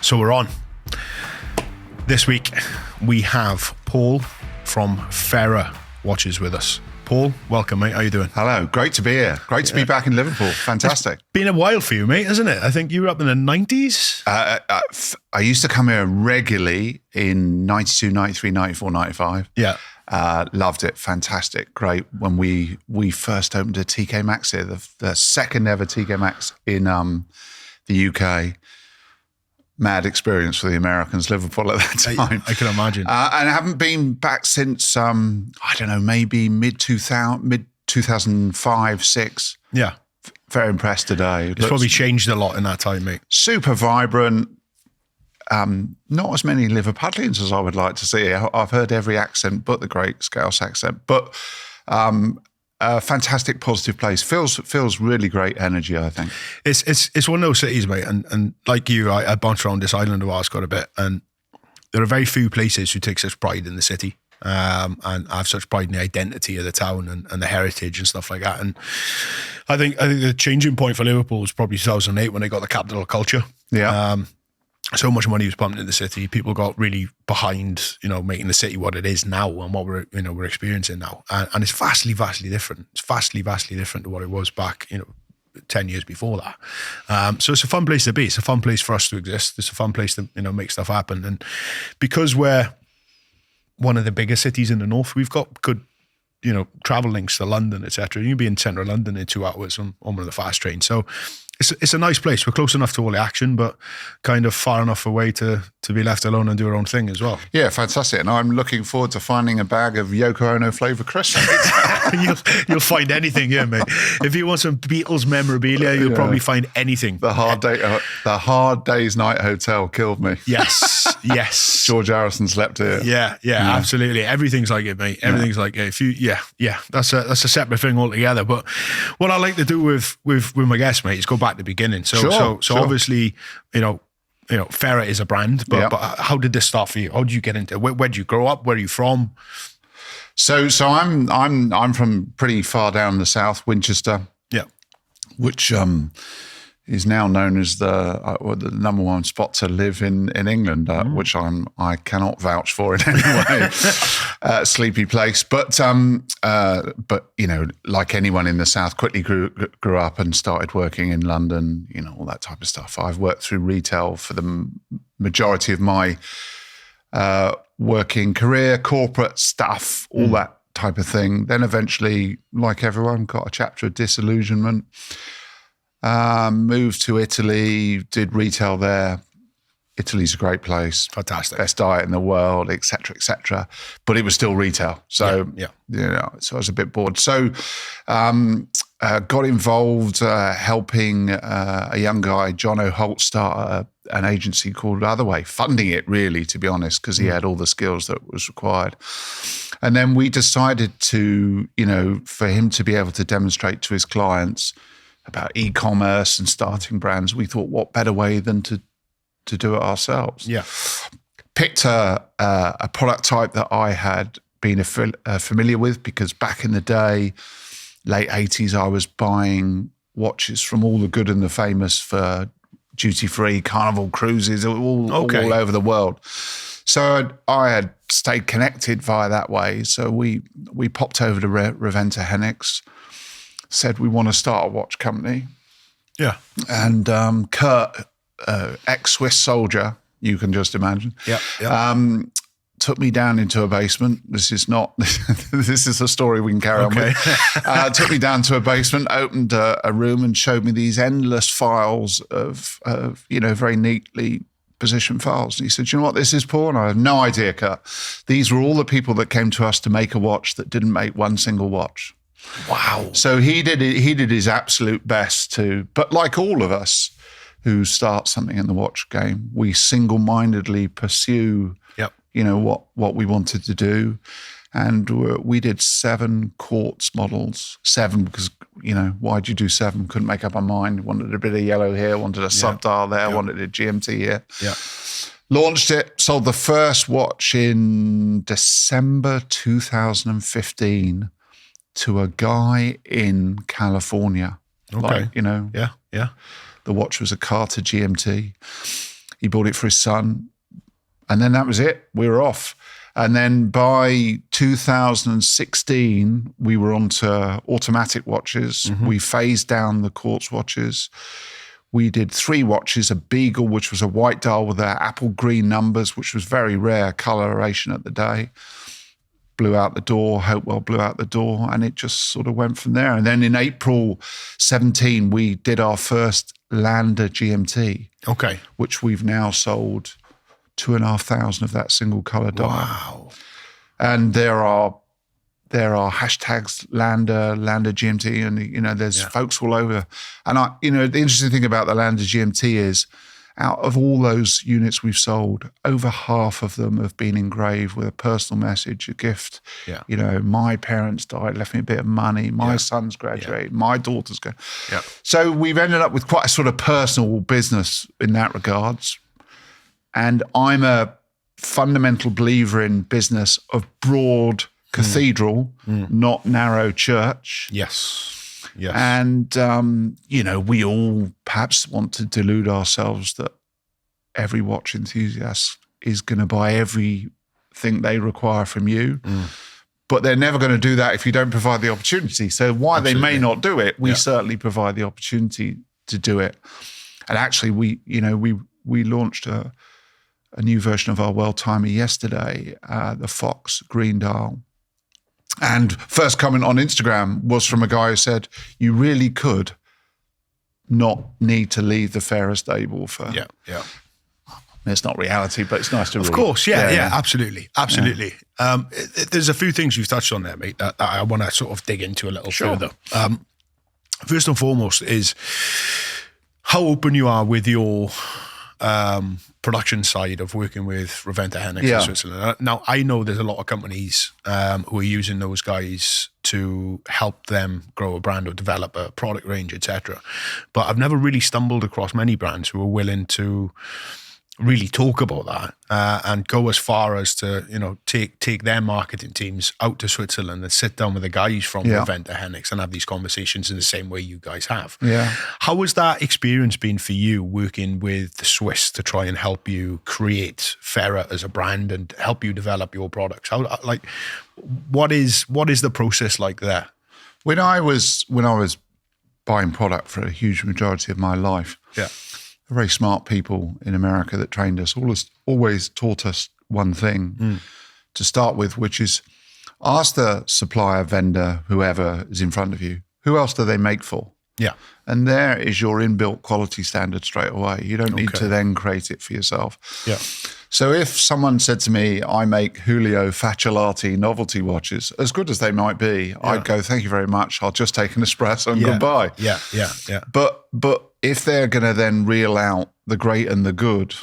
So we're on. This week we have Paul from Ferrer Watches with us. Paul, welcome, mate. How you doing? Hello. Great to be here. Great to be back in Liverpool. Fantastic. It's been a while for you, mate, hasn't it? I think you were up in the 90s. I used to come here regularly in 92, 93, 94, 95. Yeah. Loved it. Fantastic. Great. When we first opened a TK Maxx here, the second ever TK Maxx in the UK. Mad experience for the Americans, Liverpool at that time. I can imagine. And I haven't been back since, I don't know, maybe mid 2005, 6. Yeah. Very impressed today. It's probably changed a lot in that time, mate. Super vibrant. Not as many Liverpudlians as I would like to see. I've heard every accent but the great Scouse accent. But a fantastic, positive place. Feels really great energy, I think. It's one of those cities, mate. And like you, I bounced around this island of ours quite a bit. And there are very few places who take such pride in the city. And have such pride in the identity of the town and the heritage and stuff like that. And I think the changing point for Liverpool was probably 2008 when they got the capital of culture. Yeah. So much money was pumped into the city. People got really behind, making the city what it is now and what we're experiencing now. And it's vastly, vastly different. It's vastly, vastly different to what it was back, 10 years before that. So it's a fun place to be. It's a fun place for us to exist. It's a fun place to, make stuff happen. And because we're one of the bigger cities in the north, we've got good, travel links to London, etc. You'll be in central London in 2 hours on one of the fast trains. So it's a nice place. We're close enough to all the action, but kind of far enough away to be left alone and do our own thing as well. Yeah, fantastic. And I'm looking forward to finding a bag of Yoko Ono flavour crisps. You'll find anything here, mate. If you want some Beatles memorabilia, you'll probably find anything. The Hard Day's Night Hotel killed me. Yes. George Harrison slept here. Yeah, absolutely. Everything's like it, mate. Everything's like it. That's a separate thing altogether. But what I like to do with my guests, mate, is go back to the beginning. So obviously, Ferrer is a brand, but how did this start for you? How did you get into it? Where did you grow up? Where are you from? So I'm from pretty far down the south, Winchester. Yeah, which is now known as the number one spot to live in England, which I cannot vouch for in any way. Sleepy place, but like anyone in the south, quickly grew up and started working in London. All that type of stuff. I've worked through retail for the majority of my working career, corporate stuff, all that type of thing. Then eventually, like everyone, got a chapter of disillusionment. Moved to Italy, did retail there. Italy's a great place. Fantastic. Best diet in the world, et cetera, but it was still retail. So, so I was a bit bored. So, got involved helping a young guy, John O'Holt, start an agency called Otherway, funding it really, to be honest, because he had all the skills that was required. And then we decided to, for him to be able to demonstrate to his clients about e-commerce and starting brands, we thought, what better way than to do it ourselves? Yeah. Picked a product type that I had been familiar with, because back in the day, late 80s, I was buying watches from all the good and the famous for duty-free, Carnival cruises, all over the world. So I had stayed connected via that way. So we popped over to Reventa Hennick's, said we want to start a watch company. Yeah. And Kurt, ex-Swiss soldier, you can just imagine, took me down into a basement. This is a story we can carry on with. Took me down to a basement, opened a room and showed me these endless files of very neatly positioned files. And he said, "You know what this is, Paul?" And I had no idea, Kurt. These were all the people that came to us to make a watch that didn't make one single watch. Wow. So he did his absolute best but like all of us who start something in the watch game, we single-mindedly pursue, what we wanted to do. And we did 7 quartz models. 7 because, why'd you do 7? Couldn't make up our mind. Wanted a bit of yellow here, wanted a sub-dial there, wanted a GMT here. Yeah. Launched it, sold the first watch in December 2015 to a guy in California. Okay. The watch was a Carter GMT. He bought it for his son. And then that was it. We were off. And then by 2016, we were onto automatic watches. We phased down the quartz watches. We did 3 watches, a Beagle, which was a white dial with apple green numbers, which was very rare coloration at the day. Blew out the door, Hopewell blew out the door, and it just sort of went from there. And then in April 17, we did our first Lander GMT, which we've now sold 2,500 of that single color dial. Wow. And there are hashtags Lander GMT, and there's folks all over. And the interesting thing about the Lander GMT is, out of all those units we've sold, over half of them have been engraved with a personal message, a gift. Yeah. My parents died, left me a bit of money. My son's graduated. My daughter's going. Yeah. So we've ended up with quite a sort of personal business in that regards. And I'm a fundamental believer in business of broad cathedral, not narrow church. Yes. And, we all perhaps want to delude ourselves that every watch enthusiast is going to buy everything they require from you. But they're never going to do that if you don't provide the opportunity. So while they may not do it, we certainly provide the opportunity to do it. And actually, we launched a new version of our World Timer yesterday, the Fox Green Dial. And first comment on Instagram was from a guy who said, you really could not need to leave the Fairer stable for... Yeah. It's not reality, but it's nice to read. Of course, yeah, absolutely. Yeah. There's a few things you've touched on there, mate, that I want to sort of dig into a little further. First and foremost is how open you are with your production side of working with Reventa Hennigs in Switzerland. Now, I know there's a lot of companies who are using those guys to help them grow a brand or develop a product range, etc. But I've never really stumbled across many brands who are willing to really talk about that and go as far as to take their marketing teams out to Switzerland and sit down with the guys from Reventa Hennigs and have these conversations in the same way you guys have. How has that experience been for you, working with the Swiss to try and help you create Fairer as a brand and help you develop your products? What is the process like there? When I was buying product for a huge majority of my life, very smart people in America that trained us always taught us one thing to start with, which is ask the supplier, vendor, whoever is in front of you, who else do they make for? Yeah. And there is your inbuilt quality standard straight away. You don't need to then create it for yourself. Yeah. So if someone said to me, I make Julio Facciolati novelty watches, as good as they might be, I'd go, thank you very much. I'll just take an espresso and goodbye. Yeah. But if they're going to then reel out the great and the good,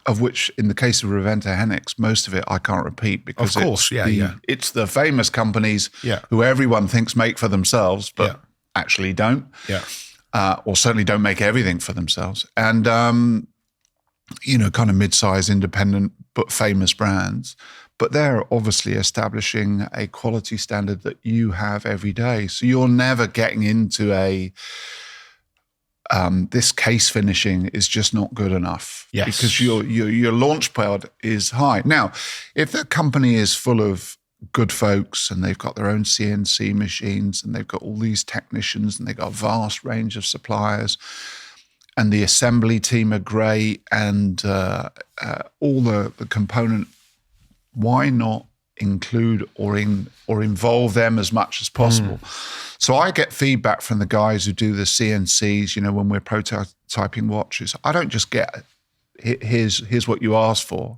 of which in the case of Reventa Hennigs, most of it I can't repeat because it's the famous companies who everyone thinks make for themselves, but actually don't. Or certainly don't make everything for themselves. And, kind of mid-size, independent, but famous brands. But they're obviously establishing a quality standard that you have every day. So you're never getting into this case finishing is just not good enough. Because your launch pad is high. Now, if the company is full of good folks and they've got their own CNC machines and they've got all these technicians and they've got a vast range of suppliers and the assembly team are great and all the component, why not include or involve them as much as possible? So I get feedback from the guys who do the CNCs, when we're prototyping watches. I don't just get, here's what you asked for.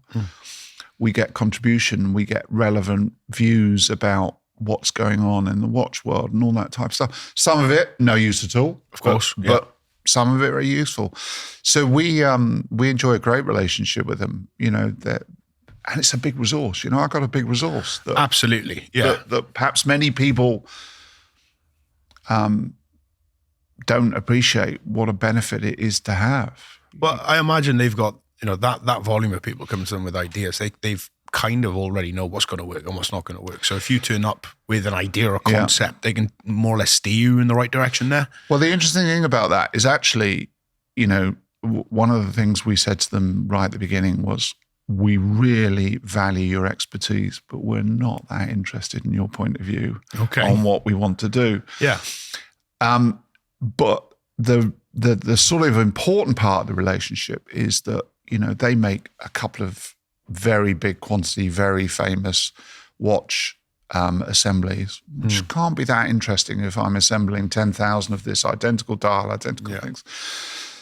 We get contribution, we get relevant views about what's going on in the watch world and all that type of stuff. Some of it, no use at all, of course, but some of it very useful. So we enjoy a great relationship with them, and it's a big resource. I've got a big resource. Absolutely, that perhaps many people don't appreciate what a benefit it is to have. Well, I imagine they've got, that volume of people coming to them with ideas. They've kind of already know what's going to work and what's not going to work. So if you turn up with an idea or concept, they can more or less steer you in the right direction there. Well, the interesting thing about that is actually, one of the things we said to them right at the beginning was, we really value your expertise, but we're not that interested in your point of view on what we want to do. Yeah. But the sort of important part of the relationship is that, they make a couple of very big quantity, very famous watch assemblies, which can't be that interesting if I'm assembling 10,000 of this identical dial, identical things.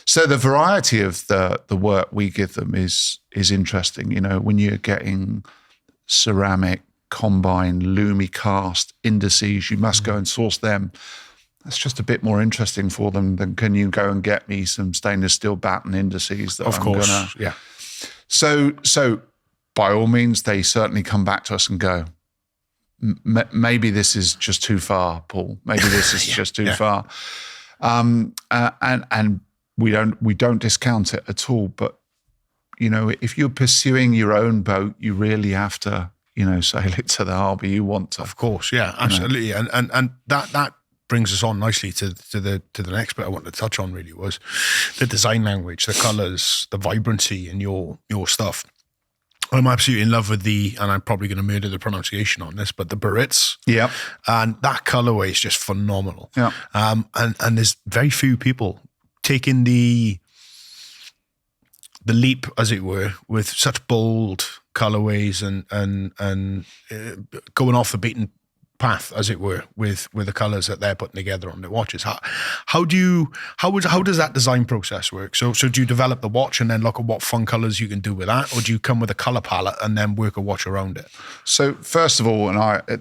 So the variety of the work we give them is interesting. When you're getting ceramic, combine, Lumi cast indices, you must go and source them. That's just a bit more interesting for them than, can you go and get me some stainless steel batten indices that I'm gonna. Yeah. So by all means, they certainly come back to us and go, maybe this is just too far, Paul. Maybe this is just too far. And we don't discount it at all. But if you're pursuing your own boat, you really have to sail it to the harbour you want to. Of course, yeah, absolutely. And that brings us on nicely to the next bit I wanted to touch on. Really was the design language, the colours, the vibrancy in your stuff. I'm absolutely in love with and I'm probably going to murder the pronunciation on this, but the Barrettes. Yeah. And that colourway is just phenomenal. Yeah. And there's very few people taking the leap, as it were, with such bold colourways and going off the beaten path, as it were, with the colours that they're putting together on their watches. How does that design process work? So do you develop the watch and then look at what fun colours you can do with that, or do you come with a colour palette and then work a watch around it? So first of all,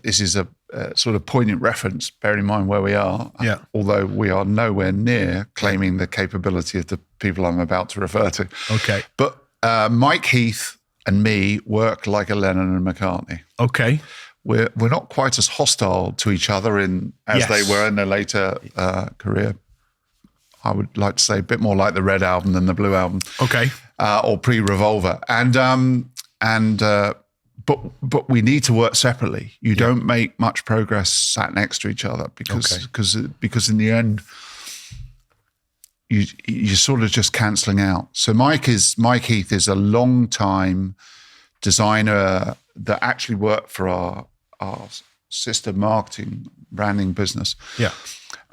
this is a sort of poignant reference, bearing in mind where we are, although we are nowhere near claiming the capability of the people I'm about to refer to. Okay. But Mike Heath and me work like a Lennon and McCartney. Okay. We're not quite as hostile to each other as they were in their later career. I would like to say a bit more like the Red Album than the Blue Album. Okay. Or pre-Revolver. But we need to work separately. You don't make much progress sat next to each other because in the end you're sort of just cancelling out. So Mike Heath is a long time designer that actually worked for our sister marketing branding business. Yeah.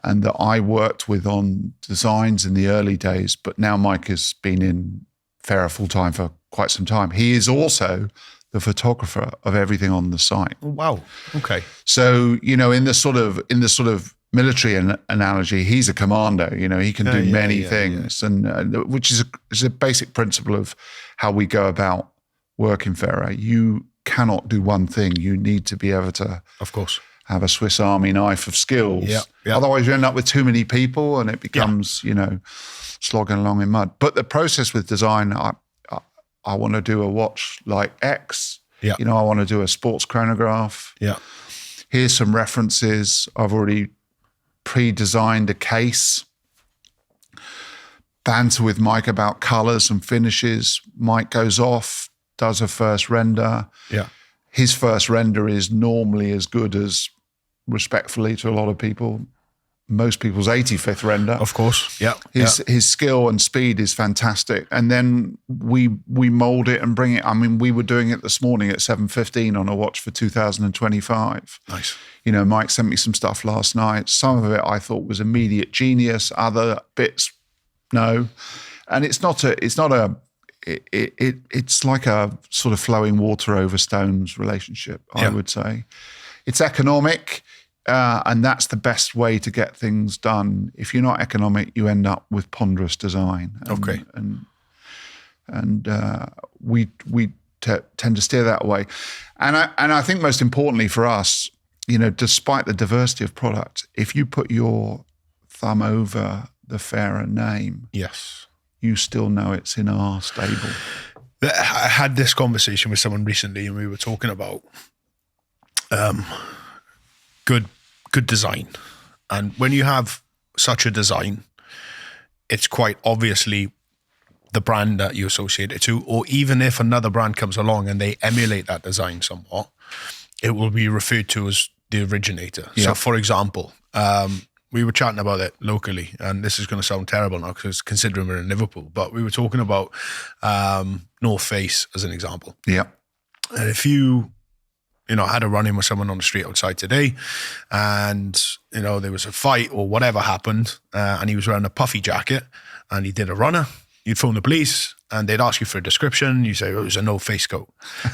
And that I worked with on designs in the early days, but now Mike has been in Farah full time for quite some time. He is also the photographer of everything on the site. Oh, wow. Okay. So, in the sort of military analogy, he's a commando. He can do many things, and which is a basic principle of how we go about work in Farah. You cannot do one thing. You need to be able to, of course, have a Swiss Army knife of skills. Yeah. Otherwise, you end up with too many people, and it becomes, slogging along in mud. But the process with design, I want to do a watch like X. Yeah. I want to do a sports chronograph. Yeah. Here's some references. I've already pre-designed a case. Banter with Mike about colours and finishes. Mike goes off, does a first render. Yeah. His first render is normally as good as, respectfully to a lot of people, most people's 85th render. Of course, yeah. His skill and speed is fantastic. And then we mold it and bring it. I mean, we were doing it this morning at 7:15 on a watch for 2025. Nice. Mike sent me some stuff last night. Some of it I thought was immediate genius. Other bits, no. And it's like a sort of flowing water over stones relationship, I would say. It's economic. And that's the best way to get things done. If you're not economic, you end up with ponderous design. And we tend to steer that way. And I think most importantly for us, despite the diversity of product, if you put your thumb over the Farah name, yes, you still know it's in our stable. I had this conversation with someone recently, and we were talking about good design. And when you have such a design, it's quite obviously the brand that you associate it to, or even if another brand comes along and they emulate that design somewhat, it will be referred to as the originator. Yeah. So for example, we were chatting about it locally, and this is going to sound terrible now because considering we're in Liverpool, but we were talking about North Face as an example. Yeah. And if you had a run-in with someone on the street outside today and, there was a fight or whatever happened and he was wearing a puffy jacket and he did a runner, you'd phone the police and they'd ask you for a description. You say, it was a North Face coat,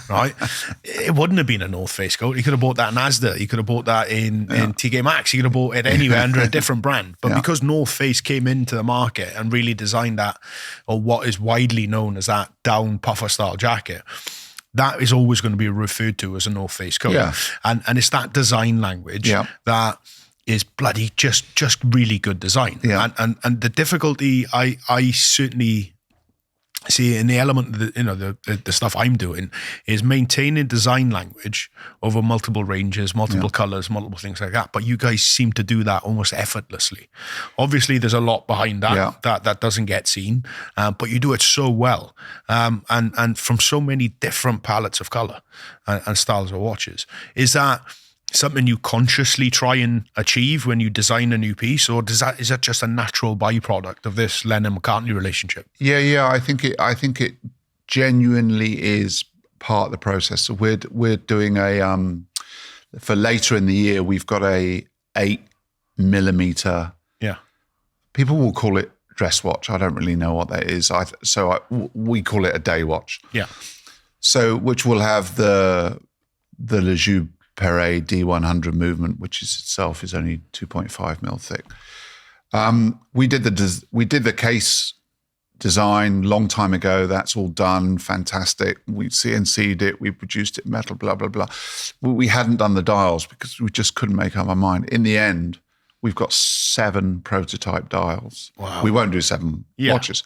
right? It wouldn't have been a North Face coat. You could have bought that in Asda. You could have bought that in TK Maxx. You could have bought it anywhere under a different brand. But because North Face came into the market and really designed that, or what is widely known as that down puffer style jacket, that is always going to be referred to as a North Face coat. Yeah. And it's that design language that is bloody just really good design. Yeah. And the difficulty I certainly see in the element of the stuff I'm doing is maintaining design language over multiple ranges, multiple colors, multiple things like that. But you guys seem to do that almost effortlessly. Obviously, there's a lot behind that that doesn't get seen, but you do it so well, and from so many different palettes of color and styles of watches. Is that something you consciously try and achieve when you design a new piece, or is that just a natural byproduct of this Lennon-McCartney relationship? Yeah. I think it genuinely is part of the process. So we're doing for later in the year, we've got a 8mm. Yeah. People will call it dress watch. I don't really know what that is. We call it a day watch. Yeah. So which will have the Lejeune Perret D100 movement, which itself is only 2.5 mil thick. We did the case design long time ago. That's all done, fantastic. We CNC'd it, we produced it metal, blah blah blah. We hadn't done the dials because we just couldn't make up our mind. In the end, we've got 7 prototype dials. Wow. We won't do 7 watches,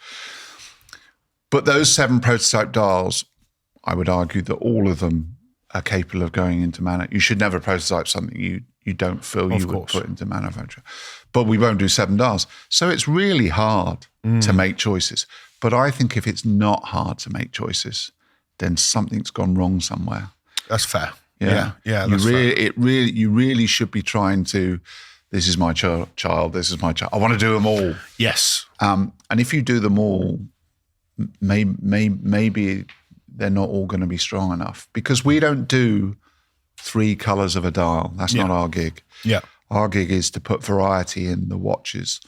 but those 7 prototype dials, I would argue that all of them are capable of going into manufacture. You should never prototype something you don't feel you would put into manufacture. But we won't do 7 dials. So it's really hard to make choices. But I think if it's not hard to make choices, then something's gone wrong somewhere. That's fair. Yeah. That's fair. You really should be trying to, this is my child, this is my child. I want to do them all. Yes. And if you do them all, maybe they're not all going to be strong enough, because we don't do 3 colors of a dial. That's not our gig. Yeah. Our gig is to put variety in the watches.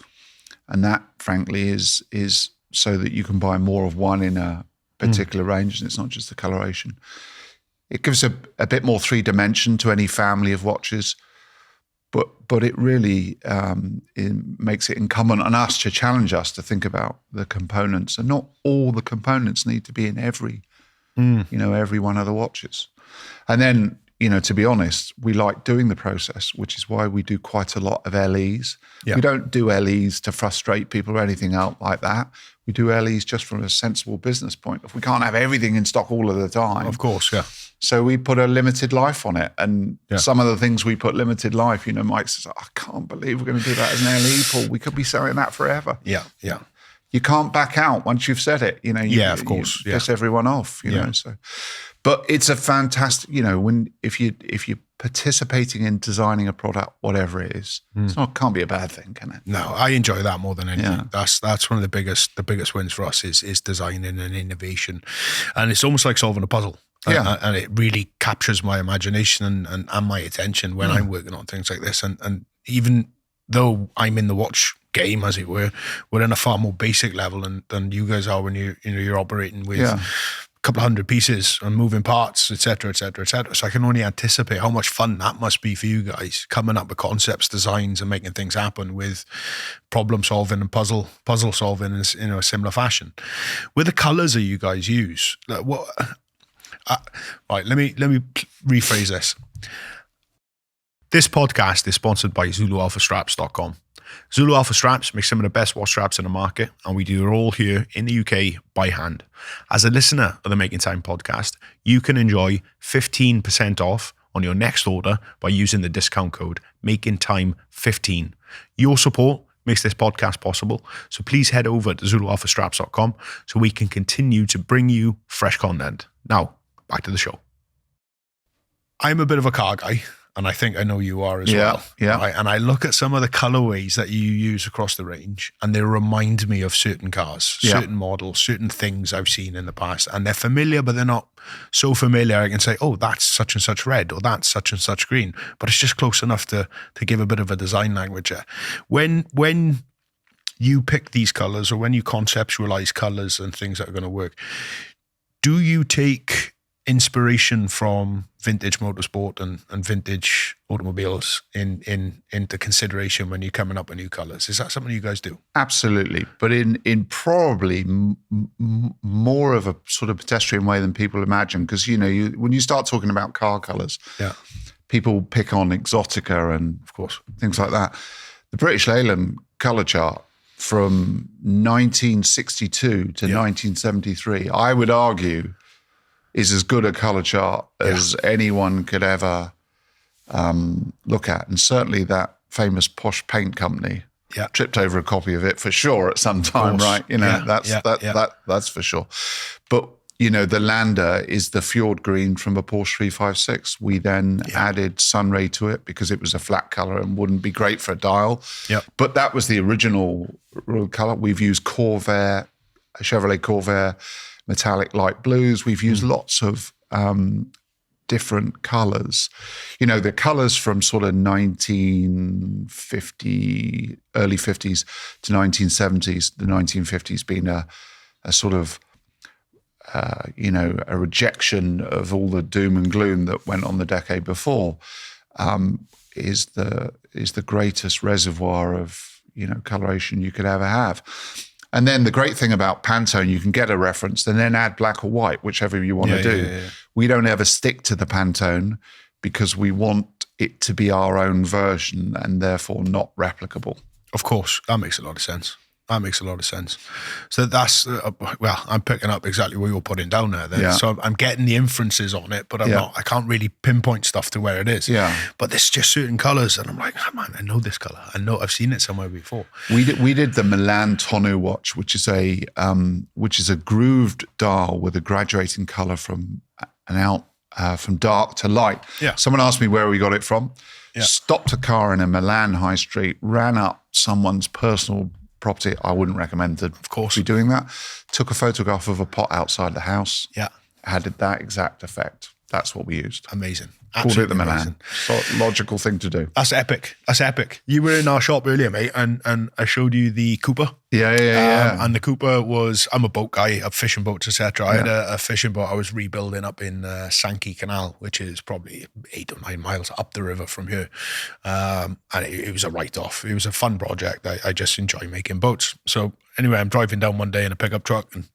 And that, frankly, is so that you can buy more of one in a particular range, and it's not just the coloration. It gives a bit more 3-dimension to any family of watches, but it really it makes it incumbent on us to challenge us to think about the components. And not all the components need to be in every one of the watches. And then, to be honest, we like doing the process, which is why we do quite a lot of LEs. Yeah. We don't do LEs to frustrate people or anything out like that. We do LEs just from a sensible business point. If we can't have everything in stock all of the time. Of course, yeah. So we put a limited life on it. And some of the things we put limited life, Mike says, I can't believe we're going to do that as an LE, Paul. We could be selling that forever. Yeah. You can't back out once you've said it. Of course. You piss everyone off, know. So, but it's a fantastic, if you're participating in designing a product, whatever it is, can't be a bad thing, can it? No, I enjoy that more than anything. Yeah. That's one of the biggest wins for us is designing and innovation, and it's almost like solving a puzzle. And it really captures my imagination and my attention when I'm working on things like this. And even though I'm in the watch game, as it were, we're in a far more basic level than you guys are when you're operating with a couple of hundred pieces and moving parts, et cetera, et cetera, et cetera. So I can only anticipate how much fun that must be for you guys, coming up with concepts, designs, and making things happen with problem solving and puzzle solving in a similar fashion. With the colors that you guys use, let me rephrase this. This podcast is sponsored by zulualphastraps.com. Zulu Alpha Straps make some of the best watch straps in the market, and we do it all here in the UK by hand. As a listener of the Making Time podcast, you can enjoy 15% off on your next order by using the discount code MakingTime15. Your support makes this podcast possible, so please head over to zulualphastraps.com so we can continue to bring you fresh content. Now, back to the show. I'm a bit of a car guy. and I think I know you are as Yeah, well. yeah. Right? And I look at some of the colorways that you use across the range, and they remind me of certain cars, Yeah. certain models, certain things I've seen in the past. And they're familiar, but they're not so familiar I can say, oh, that's such and such red, or that's such and such green. But it's just close enough to give a bit of a design language there. When you pick these colors, or when you conceptualize colors and things that are going to work, do you take inspiration from vintage motorsport and vintage automobiles into consideration when you're coming up with new colors? Is that something you guys do? Absolutely, but in probably more of a sort of pedestrian way than people imagine. Because when you start talking about car colors, Yeah, people pick on Exotica and of course. things like that. The British Leyland color chart from 1962 to 1973, I would argue, is as good a color chart as anyone could ever look at. And certainly that famous posh paint company tripped over a copy of it for sure at some time, right? That's for sure. But, the Lander is the fjord green from a Porsche 356. We then added Sunray to it because it was a flat color and wouldn't be great for a dial. Yep. But that was the original color. We've used Corvair, Chevrolet Corvair, metallic light blues. We've used lots of different colors. The colors from sort of 1950, early 50s to 1970s, the 1950s being a sort of, a rejection of all the doom and gloom that went on the decade before, is the greatest reservoir of, coloration you could ever have. And then the great thing about Pantone, you can get a reference and then add black or white, whichever you want to do. Yeah. We don't ever stick to the Pantone because we want it to be our own version and therefore not replicable. Of course, that makes a lot of sense. So that's, I'm picking up exactly what you're putting down there then. Yeah. So I'm getting the inferences on it, but I can't really pinpoint stuff to where it is. Yeah. But there's just certain colors and I'm like, oh, man, I know this color. I've seen it somewhere before. We did the Milan Tonneau watch, which is a grooved dial with a graduating color from dark to light. Yeah. Someone asked me where we got it from. Yeah. Stopped a car in a Milan high street, ran up someone's personal property. I wouldn't recommend to be doing that. Took a photograph of a pot outside the house. Yeah. Added that exact effect. That's what we used. Amazing. Called it the Milan. Amazing. So logical thing to do. That's epic. You were in our shop earlier, mate, and I showed you the Cooper. Yeah. And the Cooper was, I'm a boat guy, a fishing boats, etc. I had a fishing boat I was rebuilding up in Sankey Canal, which is probably 8 or 9 miles up the river from here. And it was a write-off. It was a fun project. I just enjoy making boats. So anyway, I'm driving down one day in a pickup truck and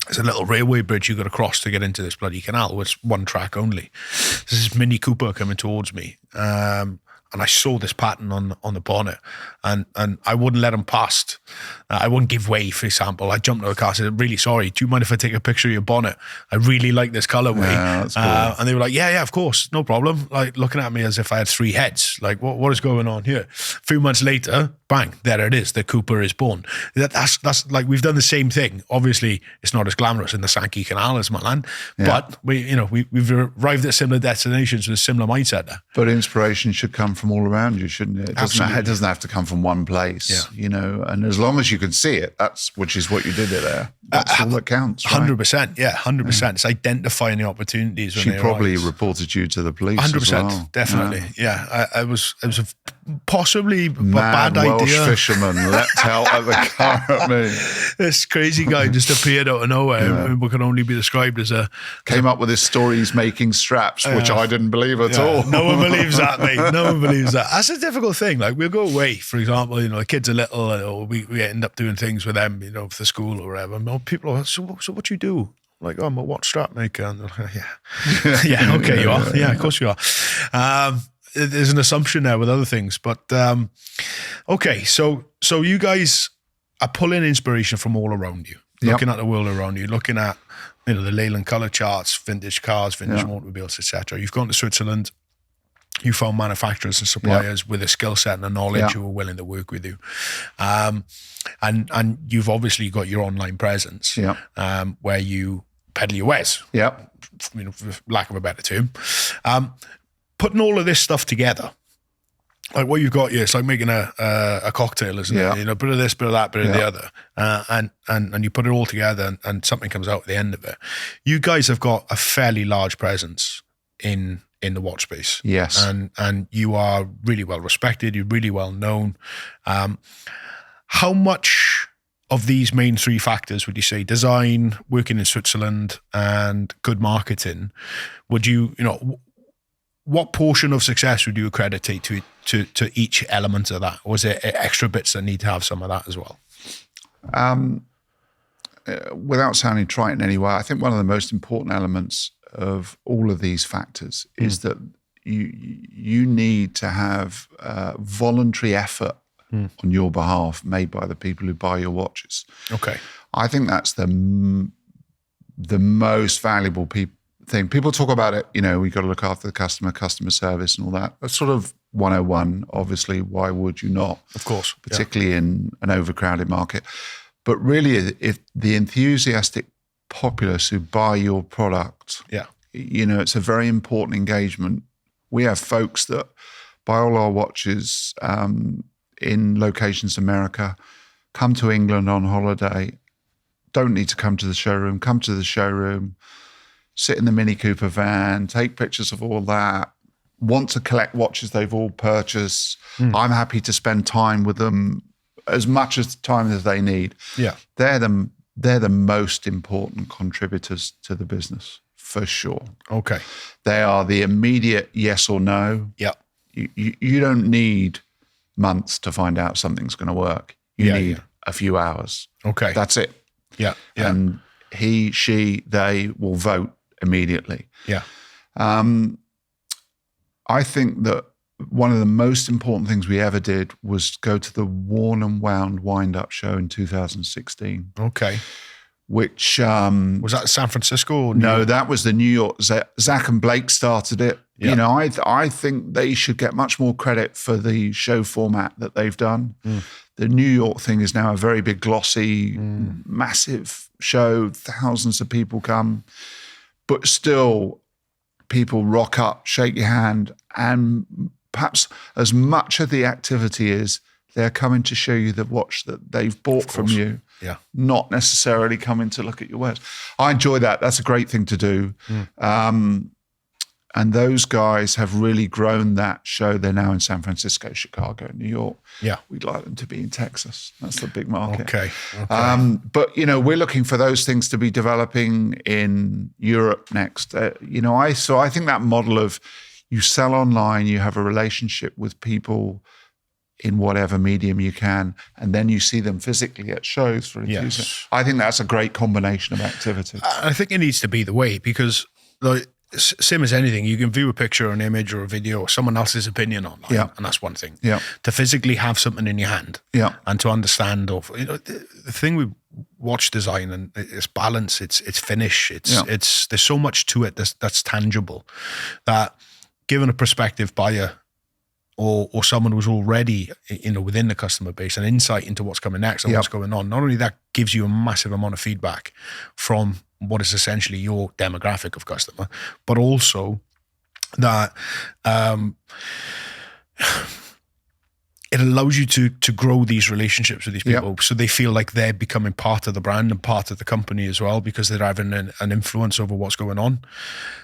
there's a little railway bridge you got to cross to get into this bloody canal. It's one track only. There's this Mini Cooper coming towards me. And I saw this pattern on the bonnet and I wouldn't let him past. I wouldn't give way, for example. I jumped out of the car and said, really sorry, do you mind if I take a picture of your bonnet? I really like this colorway. Yeah, that's cool. And they were like, yeah, of course, no problem. Like looking at me as if I had 3 heads. Like, what is going on here? A few months later, bang, there it is. The Cooper is born. That's like, we've done the same thing. Obviously, it's not as glamorous in the Sankey Canal as Milan, but we've arrived at similar destinations with a similar mindset there. But inspiration should come from all around you, shouldn't it? It doesn't have to come from one place, and as long as you can see it, which is what you did there. That's all that counts, right? 100%, 100%. It's identifying the opportunities. She probably reported you to the police 100%, as well. Definitely. Yeah. It was possibly a Mad bad Welsh idea. Fisherman leapt out at the car at me. This crazy guy just appeared out of nowhere. What can only be described as came up with his story. He's making straps, which I didn't believe at all. No one believes that, mate. No one believes that. That's a difficult thing. Like we'll go away, for example, the kids are little, or we end up doing things with them, for the school or whatever. And people are, so what you do? Like, I'm a watch strap maker. And they're like, yeah, okay, you are. Yeah, of course you are. There's an assumption there with other things, but okay. So you guys are pulling inspiration from all around you, looking at the world around you, looking at the Leyland color charts, vintage cars, vintage automobiles, etc. You've gone to Switzerland. You found manufacturers and suppliers with a skill set and a knowledge who are willing to work with you, and you've obviously got your online presence, where you peddle your wares. Yep. For lack of a better term. putting all of this stuff together, like what you've got here, it's like making a cocktail, isn't it? You know, bit of this, bit of that, bit of the other, and you put it all together, and something comes out at the end of it. You guys have got a fairly large presence in the watch space, yes, and you are really well respected. You're really well known. How much of these main three factors would you say, design, working in Switzerland, and good marketing, would you know? What portion of success would you accredit to each element of that? Or is it extra bits that need to have some of that as well? Without sounding trite in any way, I think one of the most important elements of all of these factors is that you need to have voluntary effort on your behalf made by the people who buy your watches. Okay. I think that's the most valuable thing. People talk about it, you know, we got to look after the customer service and all that. That's sort of 101, obviously. Why would you not? Of course. Particularly in an overcrowded market. But really, if the enthusiastic populace who buy your product, you know, it's a very important engagement. We have folks that buy all our watches in locations in America, come to England on holiday, don't need to come to the showroom, come to the showroom, sit in the Mini Cooper van, take pictures of all that, want to collect watches they've all purchased. I'm happy to spend time with them, as much as time as they need. Yeah. They're the most important contributors to the business, for sure. Okay. They are the immediate yes or no. Yeah. You don't need months to find out something's going to work. You need a few hours. Okay. That's it. Yeah. And he, she, they will vote immediately. Yeah. I think that one of the most important things we ever did was go to the Worn and Wound Wind-Up show in 2016. Okay. Which was that San Francisco? Or no, York? That was the New York. Zach and Blake started it. Yep. You know, I think they should get much more credit for the show format that they've done. The New York thing is now a very big, glossy, massive show. Thousands of people come, but still, people rock up, shake your hand, and perhaps as much of the activity is they're coming to show you the watch that they've bought from you. Yeah. Not necessarily coming to look at your wares. I enjoy that. That's a great thing to do. And those guys have really grown that show. They're now in San Francisco, Chicago, New York. Yeah. We'd like them to be in Texas. That's the big market. Okay. But, you know, we're looking for those things to be developing in Europe next. You know, I think that model of you sell online, you have a relationship with people in whatever medium you can, and then you see them physically at shows for enthusiasm. Yes. I think that's a great combination of activity. I think it needs to be the way, because like, same as anything, you can view a picture or an image or a video or someone else's opinion online, and that's one thing. Yeah. To physically have something in your hand, and to understand, or you know, the thing with watch design and its balance, its finish, it's there's so much to it that's tangible, that given a prospective buyer or someone who's already, you know, within the customer base, an insight into what's coming next and what's going on, not only that gives you a massive amount of feedback from what is essentially your demographic of customer, but also that it allows you to grow these relationships with these people, so they feel like they're becoming part of the brand and part of the company as well, because they're having an influence over what's going on.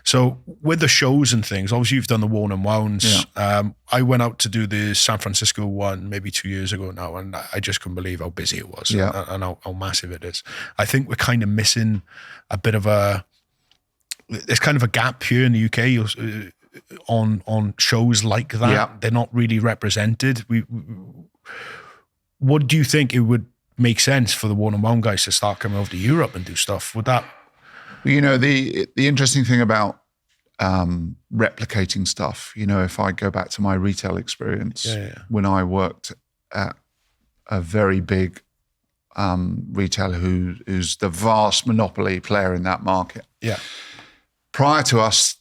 So with the shows and things, obviously you've done the Worn and Wounds. I went out to do the San Francisco one maybe 2 years ago now, and I just couldn't believe how busy it was and how massive it is. I think we're kind of missing a bit of there's kind of a gap here in the UK. On shows like that, they're not really represented. What do you think it would make sense for the Worn and Wound guys to start coming over to Europe and do stuff? Would that? Well, you know, the interesting thing about replicating stuff, you know, if I go back to my retail experience, when I worked at a very big retailer who's the vast monopoly player in that market. Yeah. Prior to us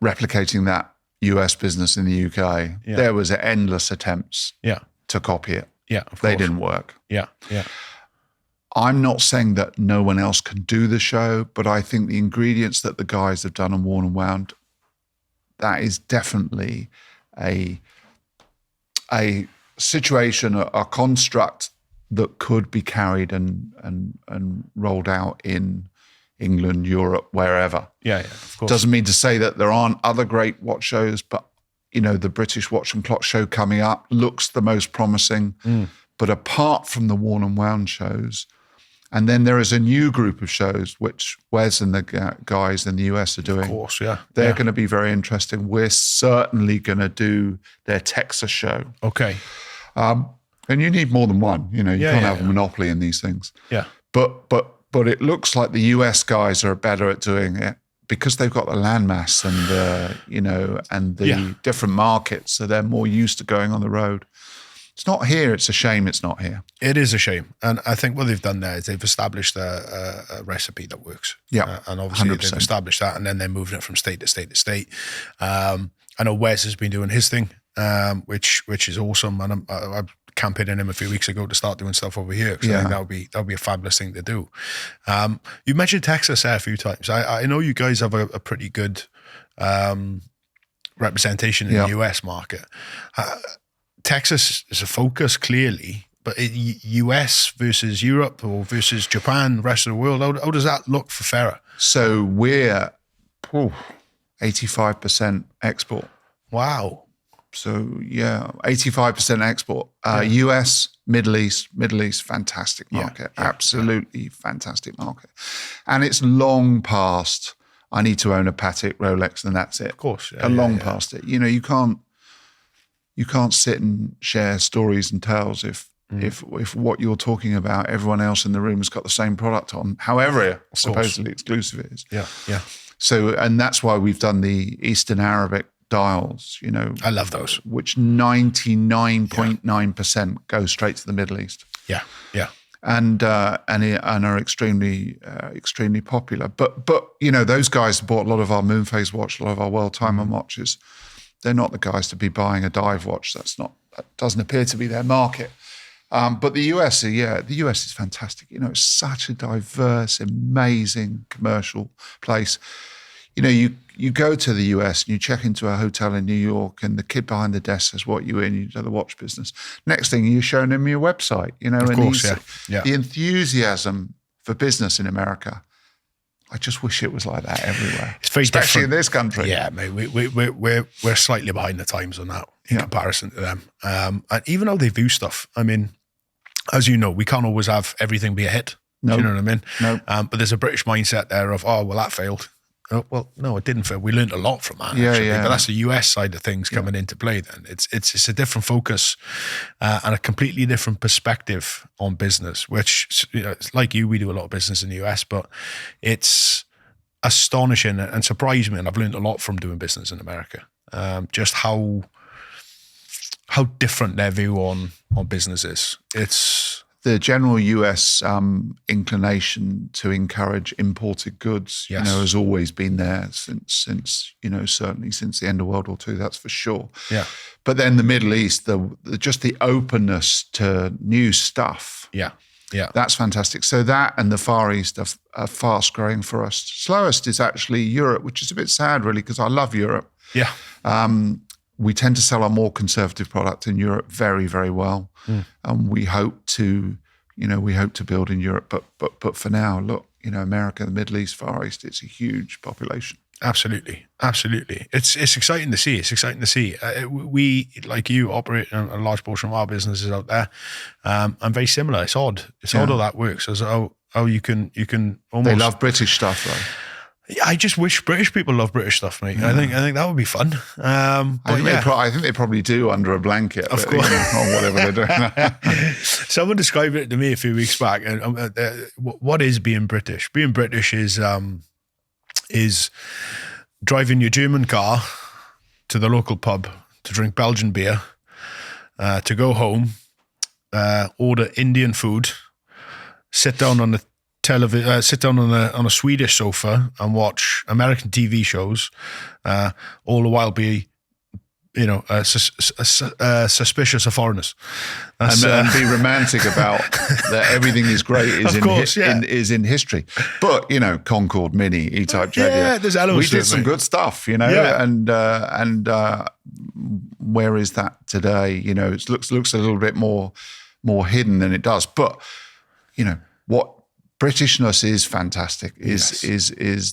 replicating that US business in the UK, there was endless attempts to copy it. Yeah, they didn't work. Yeah. I'm not saying that no one else can do the show, but I think the ingredients that the guys have done on Worn and Wound that is definitely a situation, a construct that could be carried and rolled out in England, Europe, wherever. Yeah, of course. Doesn't mean to say that there aren't other great watch shows, but the British Watch and Clock show coming up looks the most promising. But apart from the Worn and Wound shows, and then there is a new group of shows which Wes and the guys in the US are doing. Of course, yeah. They're going to be very interesting. We're certainly going to do their Texas show. Okay. And you need more than one. You can't have a monopoly in these things. Yeah. But it looks like the US guys are better at doing it because they've got the landmass and the different markets, so they're more used to going on the road. It's not here. It's a shame it's not here. It is a shame. And I think what they've done there is they've established a recipe that works. Yeah. And obviously 100%. they've established that, and then they're moving it from state to state to state. I know Wes has been doing his thing, which is awesome. And I campaigned him a few weeks ago to start doing stuff over here. So I think that would be a fabulous thing to do. You mentioned Texas there a few times. I know you guys have a pretty good representation in the US market. Texas is a focus, clearly, but US versus Europe or versus Japan, the rest of the world, how does that look for Ferrer? So we're 85% export. Wow. So 85% export. US, Middle East, fantastic market. Absolutely fantastic market. And it's long past, I need to own a Patek Rolex and that's it. Of course. Long past it. You can't sit and share stories and tales if what you're talking about, everyone else in the room has got the same product on, however supposedly exclusive it is. Yeah. So, and that's why we've done the Eastern Arabic dials, I love those. which 99.9% go straight to the Middle East. Yeah. And are extremely popular. But those guys bought a lot of our Moonphase watch, a lot of our World Timer watches. They're not the guys to be buying a dive watch. That doesn't appear to be their market. But the US is fantastic. It's such a diverse, amazing commercial place. You go to the US and you check into a hotel in New York and the kid behind the desk says, what you in? You do the watch business. Next thing you're showing him your website, Of course, the enthusiasm for business in America. I just wish it was like that everywhere. It's very especially different in this country. Yeah, mate. We're slightly behind the times on that in comparison to them. And even how they view stuff. I mean, as you know, we can't always have everything be a hit. No. Do you know what I mean? No. But there's a British mindset there of, that failed. Oh, well, no, it didn't fail. We learned a lot from that, actually. But that's the US side of things coming into play then. It's a different focus and a completely different perspective on business, which, it's like we do a lot of business in the US, but it's astonishing and surprised me. And I've learned a lot from doing business in America. Just how different their view on business is. It's the general US inclination to encourage imported goods, has always been there since certainly since the end of World War II. That's for sure. Yeah. But then the Middle East, just the openness to new stuff. Yeah. That's fantastic. So that and the Far East are fast growing for us. Slowest is actually Europe, which is a bit sad, really, because I love Europe. Yeah. We tend to sell our more conservative product in Europe very, very well, and we hope to build in Europe. But for now, look, America, the Middle East, Far East, it's a huge population. Absolutely. It's exciting to see. We, like you, operate a large portion of our businesses out there, and very similar. It's odd. It's odd how that works. As how you can almost. They love British stuff, though. I just wish British people love British stuff, mate. Yeah. I think that would be fun. I think they probably do under a blanket, of course, or whatever they're doing. Someone described it to me a few weeks back. And what is being British? Being British is driving your German car to the local pub to drink Belgian beer, to go home, order Indian food, sit down on the television, sit down on a Swedish sofa and watch American TV shows, all the while be suspicious of foreigners. And be romantic about that everything is great is in history. But, Concorde Mini, E-Type Jaguar. Yeah, there's elements we did some good stuff, and where is that today? It looks a little bit more hidden than it does. But, what Britishness is fantastic is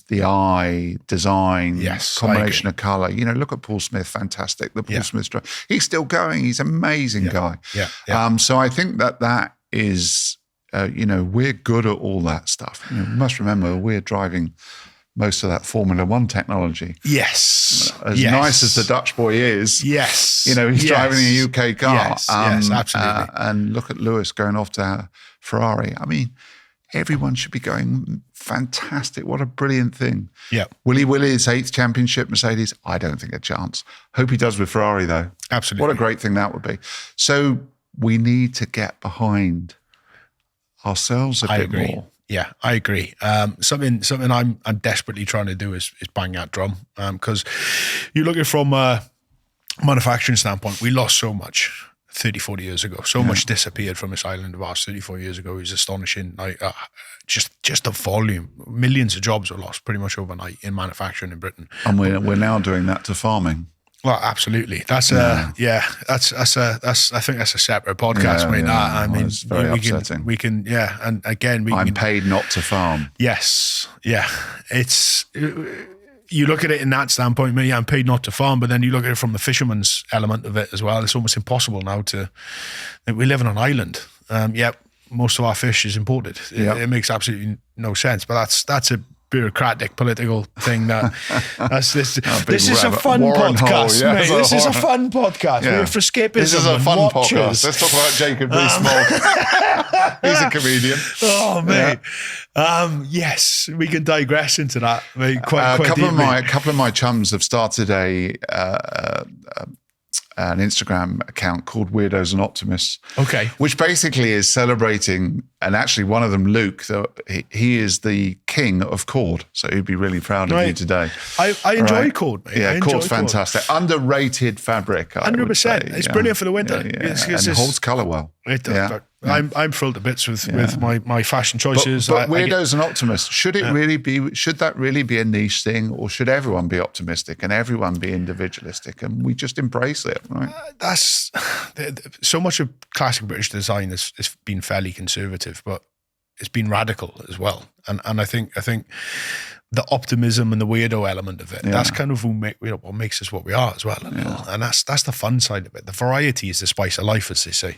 the eye design, combination of colour. Look at Paul Smith, fantastic. The Paul Smith, he's still going. He's an amazing guy. Yeah. So I think that is, we're good at all that stuff. You must remember we're driving most of that Formula One technology. Yes. As nice as the Dutch boy is. Yes. He's driving a UK car. Yes, absolutely. And look at Lewis going off to Ferrari. I mean, everyone should be going fantastic. What a brilliant thing. Yeah. Willy Willy's 8th championship, Mercedes. I don't think a chance. Hope he does with Ferrari, though. Absolutely. What a great thing that would be. So we need to get behind ourselves a bit more. Yeah, I agree. Something I'm desperately trying to do is bang that drum. Because you look at it from a manufacturing standpoint, we lost so much 30, 40 years ago. So much disappeared from this island of ours 34 years ago. It was astonishing. Just the volume. Millions of jobs were lost pretty much overnight in manufacturing in Britain. And we're now doing that to farming. Well, absolutely. That's I think that's a separate podcast, mate. I mean, it's very upsetting. We can, and again, I'm paid not to farm. Yes, yeah. It's you look at it in that standpoint. Me, I'm paid not to farm, but then you look at it from the fisherman's element of it as well. It's almost impossible now we live on an island. Most of our fish is imported. It makes absolutely no sense. But that's a bureaucratic political thing this is a fun podcast, mate. This is a fun podcast. We're for escapism. This is a fun podcast. Let's talk about Jacob Rees-Mogg. He's a comedian. Oh, mate. Yes, we can digress into that, mate, quite deeply. A couple of my chums have started an Instagram account called Weirdos and Optimists. Okay. Which basically is celebrating, and actually one of them, Luke, he is the king of cord. So he'd be really proud of you today. I enjoy cord, mate. Yeah, cord's fantastic. Underrated fabric, 100%. It's brilliant for the winter. And it holds colour well. It does. Yeah. I'm thrilled to bits with my fashion choices. But Weirdos and Optimists, should that really be a niche thing, or should everyone be optimistic and everyone be individualistic and we just embrace it, right? That's so much of classic British design has been fairly conservative, but it's been radical as well. And I think the optimism and the weirdo element of it, that's kind of what makes us what we are as well. And that's the fun side of it. The variety is the spice of life, as they say.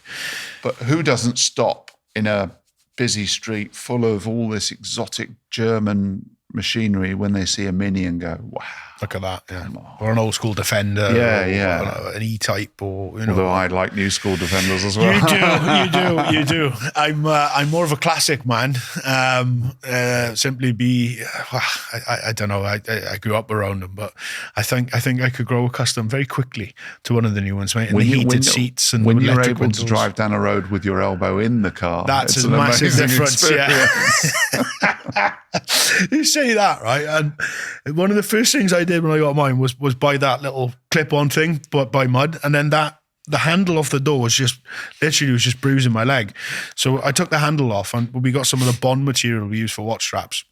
But who doesn't stop in a busy street full of all this exotic German machinery when they see a Mini and go, wow. Look at that, or an old school Defender, or an E-Type, Although I like new school Defenders as well. You do. I'm more of a classic man. I don't know. I grew up around them, but I think I could grow accustomed very quickly to one of the new ones, mate. And the heated seats and when the you're electric able windows. to drive down a road with your elbow in the car, that's a massive difference. You say that, right? And one of the first things I did when I got mine was buy that little clip-on thing, but by Mud, and then the handle off the door was just bruising my leg. So I took the handle off, and we got some of the Bond material we use for watch straps.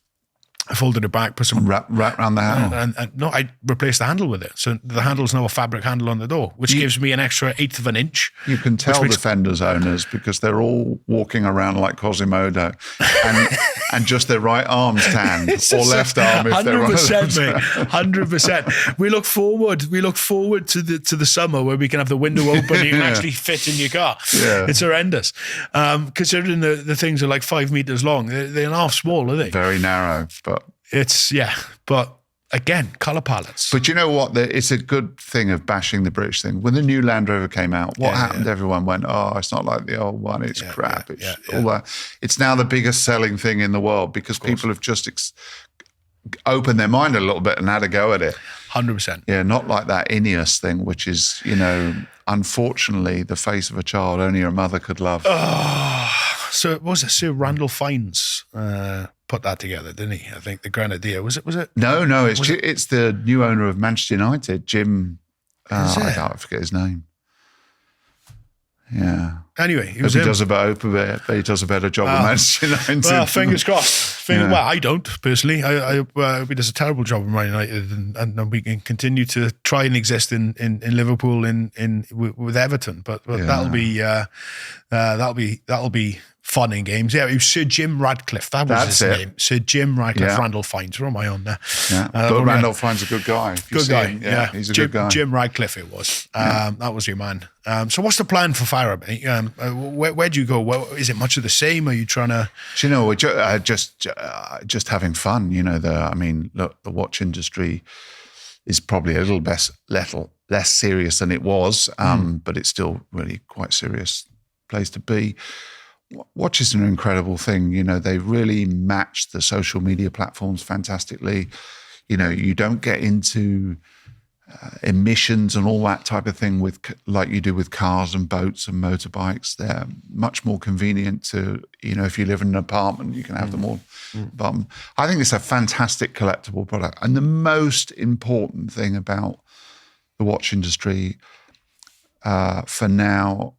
I folded it back, put some wrap around the handle. And no, I replaced the handle with it. So the handle's now a fabric handle on the door, which gives me an extra 1/8 of an inch. You can tell Defenders owners because they're all walking around like Quasimodo and just their right arm's tanned or left arm if they're 100%, mate. 100%. We look forward to the summer where we can have the window open and you can actually fit in your car. Yeah. It's horrendous. Considering the things are like 5 meters long, they're half small, are they? Very narrow, but but again, colour palettes. But you know what? It's a good thing of bashing the British thing. When the new Land Rover came out, what happened? Everyone went, "Oh, it's not like the old one. It's crap." All that. It's now the biggest selling thing in the world because people have just opened their mind a little bit and had a go at it. 100%. Yeah, not like that Ineos thing, which is, unfortunately, the face of a child only her mother could love. So what was it Sir Randall Fines put that together, didn't he? I think the Grenadier was it? No, it's the new owner of Manchester United, Jim. I forget his name. Yeah. Anyway, he does a better job of Manchester United. Well, fingers crossed. Well, I don't personally. He does a terrible job of Man United, and we can continue to try and exist in Liverpool with Everton. But that'll be fun in games. Yeah, it was Sir Jim Radcliffe. That's his name. Sir Jim Radcliffe. Yeah. Randall Fiennes. Where am I on there? Yeah. But Randall Fiennes a good guy. Good guy. Yeah, he's a good guy. Jim Radcliffe it was. That was your man. So what's the plan for Farah, mate? Where do you go? Is it much of the same? Are you trying to... Do you know, we're just having fun. You know, look, the watch industry is probably a little less serious than it was, but it's still really quite serious place to be. Watches are an incredible thing. You know, they really match the social media platforms fantastically. You know, you don't get into emissions and all that type of thing like you do with cars and boats and motorbikes. They're much more convenient to, you know, if you live in an apartment, you can have them all. I think it's a fantastic collectible product. And the most important thing about the watch industry for now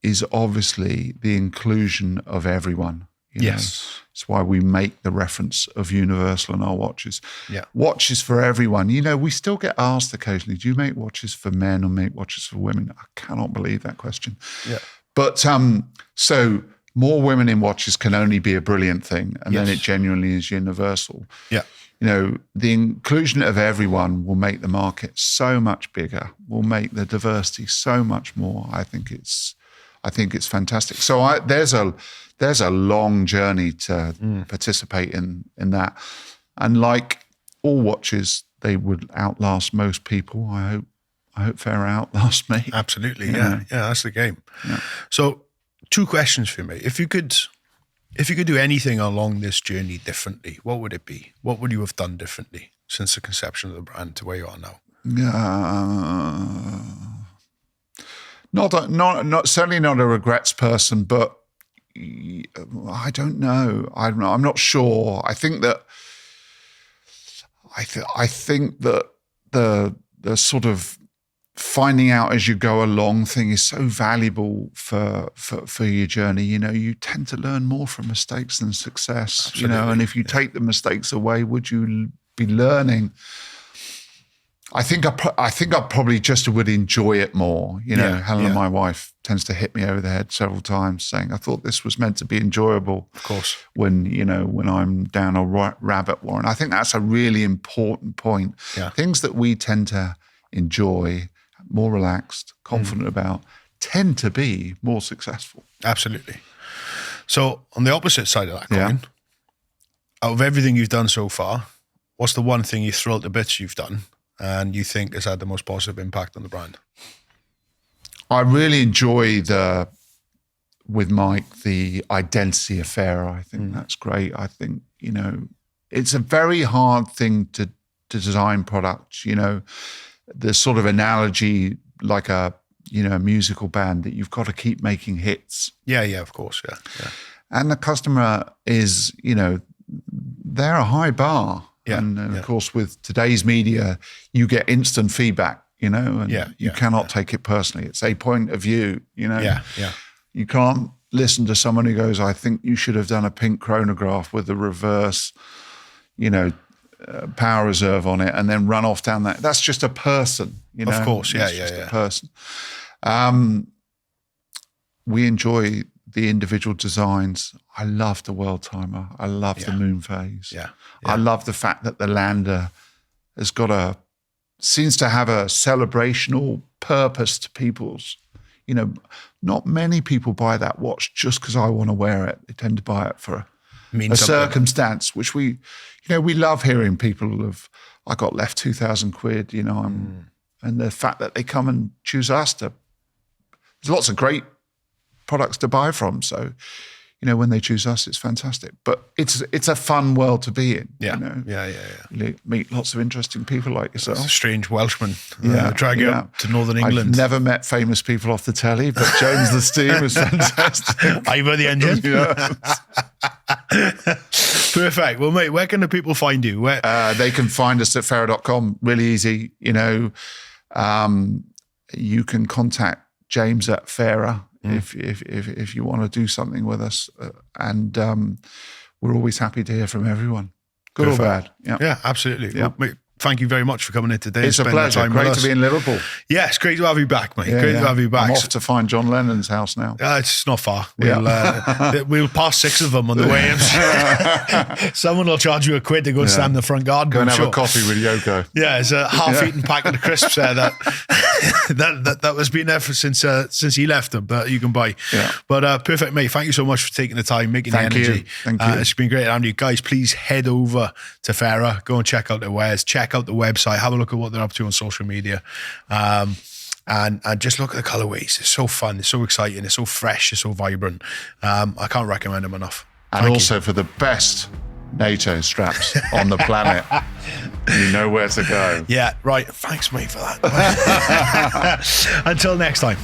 is obviously the inclusion of everyone. Yes. It's why we make the reference of universal in our watches. Yeah. Watches for everyone. You know, we still get asked occasionally, do you make watches for men or make watches for women? I cannot believe that question. Yeah. But so more women in watches can only be a brilliant thing. And then it genuinely is universal. Yeah. You know, the inclusion of everyone will make the market so much bigger, will make the diversity so much more. I think it's fantastic. So there's a long journey to participate in that. And like all watches, they would outlast most people. I hope Farah outlasts me. Absolutely, yeah, that's the game. Yeah. So 2 questions for me. If you could do anything along this journey differently, what would it be? What would you have done differently since the conception of the brand to where you are now? Not certainly not a regrets person, but I don't know. I'm not sure. I think that the sort of finding out as you go along thing is so valuable for your journey. You know, you tend to learn more from mistakes than success. Absolutely. You know, and if you take the mistakes away, would you be learning? I think I probably just would enjoy it more. You know, Helen, my wife, tends to hit me over the head several times saying, I thought this was meant to be enjoyable. Of course. When I'm down a rabbit warren. I think that's a really important point. Yeah. Things that we tend to enjoy, more relaxed, confident about, tend to be more successful. Absolutely. So on the opposite side of that coin, out of everything you've done so far, what's the one thing you thrilled to bits you've done and you think has had the most positive impact on the brand? I really enjoy with Mike, the identity affair. I think that's great. I think, you know, it's a very hard thing to design products, you know, the sort of analogy like a musical band that you've got to keep making hits. Yeah, of course, yeah. And the customer is, you know, they're a high bar. Yeah, and of course, with today's media, you get instant feedback, you know, and you cannot take it personally. It's a point of view, you know. Yeah. You can't listen to someone who goes, I think you should have done a pink chronograph with a reverse, you know, power reserve on it and then run off down that. That's just a person, you know. Of course, That's just a person. We enjoy the individual designs. I love the world timer. I love the moon phase. Yeah. I love the fact that the lander has seems to have a celebrational purpose to people's, you know, not many people buy that watch just because I want to wear it. They tend to buy it for a circumstance, which we love hearing people of, I got left 2,000 quid, you know, and the fact that they come and choose us there's lots of great products to buy from. So, you know, when they choose us, it's fantastic. But it's a fun world to be in. Yeah. You know? Yeah. You meet lots of interesting people like yourself. A strange Welshman. Try to get up to Northern England. I've never met famous people off the telly, but Jones the Steam is fantastic. Ivor the Engine. Perfect. Well, mate, where can the people find you? They can find us at farah.com. Really easy. You know, you can contact James at Fairer if you want to do something with us. And we're always happy to hear from everyone. Good or bad. Yeah, absolutely. Yeah. Well, mate, thank you very much for coming in today. It's a pleasure. Great to be in Liverpool. Yeah, it's great to have you back, mate. Great to have you back. I'm off to find John Lennon's house now. It's not far. We'll pass 6 of them on the way in. Someone will charge you £1 to go and stand in the front garden. Go and have a coffee with Yoko. Yeah, it's a half-eaten packet of crisps there that has been there since he left them, but you can buy. Yeah. But perfect, mate. Thank you so much for taking the time, making the energy. Thank you. It's been great having you guys. Please head over to Fairer, go and check out their wares, check out the website, have a look at what they're up to on social media. And just look at the colorways. It's so fun. It's so exciting. It's so fresh. It's so vibrant. I can't recommend them enough. And also for the best NATO straps on the planet, you know where to go. Yeah, right. Thanks, mate, for that. Until next time.